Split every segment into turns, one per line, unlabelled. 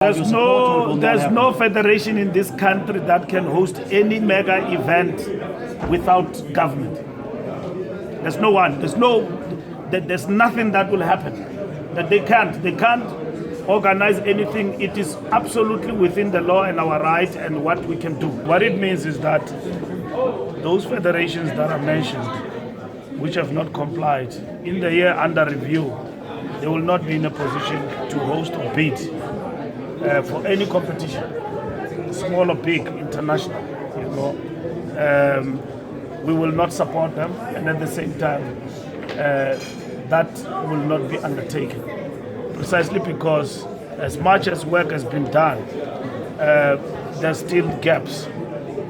There's no federation in this country that can host any mega event without government. There's no one. There's nothing that will happen. That they can't organize anything. It is absolutely within the law and our right and what we can do. What it means is that those federations that are mentioned, which have not complied, in the year under review, they will not be in a position to host or bid for any competition, small or big, international. We will not support them, and at the same time, that will not be undertaken. Precisely because, as much as work has been done, there's still gaps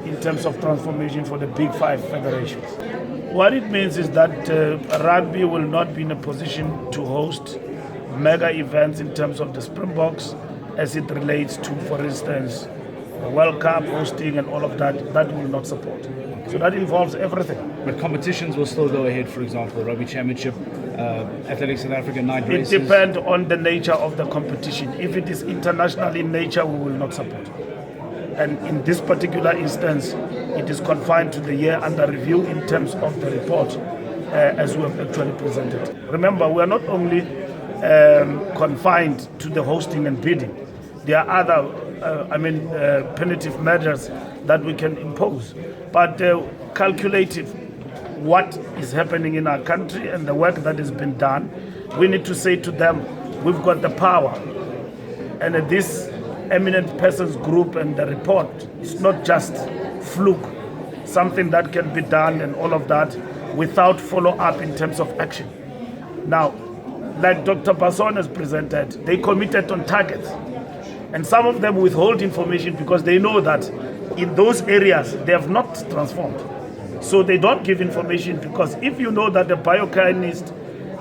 in terms of transformation for the big five federations. What it means is that rugby will not be in a position to host mega events in terms of the Springboks as it relates to, for instance, the World Cup hosting and all of that. That will not support. So that involves everything.
But competitions will still go ahead, for example, Rugby Championship, Athletics South Africa, night races.
It depends on the nature of the competition. If it is international in nature, we will not support. And in this particular instance, it is confined to the year under review in terms of the report as we have actually presented. Remember, we are not only confined to the hosting and bidding. There are other punitive measures that we can impose. But calculative what is happening in our country and the work that has been done, we need to say to them, we've got the power. And this eminent persons group and the report is not just fluke, something that can be done and all of that without follow-up in terms of action. Now, like Dr. Basson has presented, they committed on targets. And some of them withhold information because they know that in those areas they have not transformed. So they don't give information because if you know that the biochemist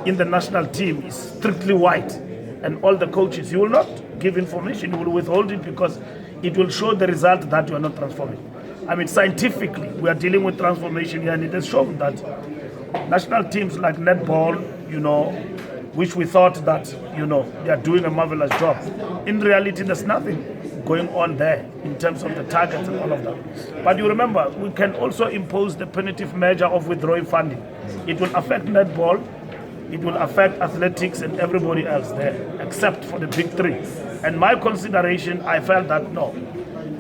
in the national team is strictly white and all the coaches, you will not give information, you will withhold it because it will show the result that you are not transforming. Scientifically, we are dealing with transformation here and it has shown that national teams like netball, which we thought that, they are doing a marvelous job. In reality, there's nothing going on there in terms of the targets and all of that. But you remember, we can also impose the punitive measure of withdrawing funding. It will affect netball, it will affect athletics and everybody else there, except for the big three. And my consideration, I felt that no,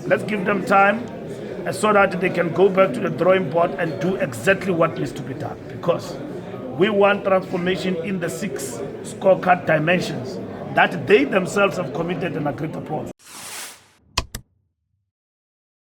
let's give them time so that they can go back to the drawing board and do exactly what needs to be done. Because we want transformation in the 6 scorecard dimensions that they themselves have committed and agreed upon.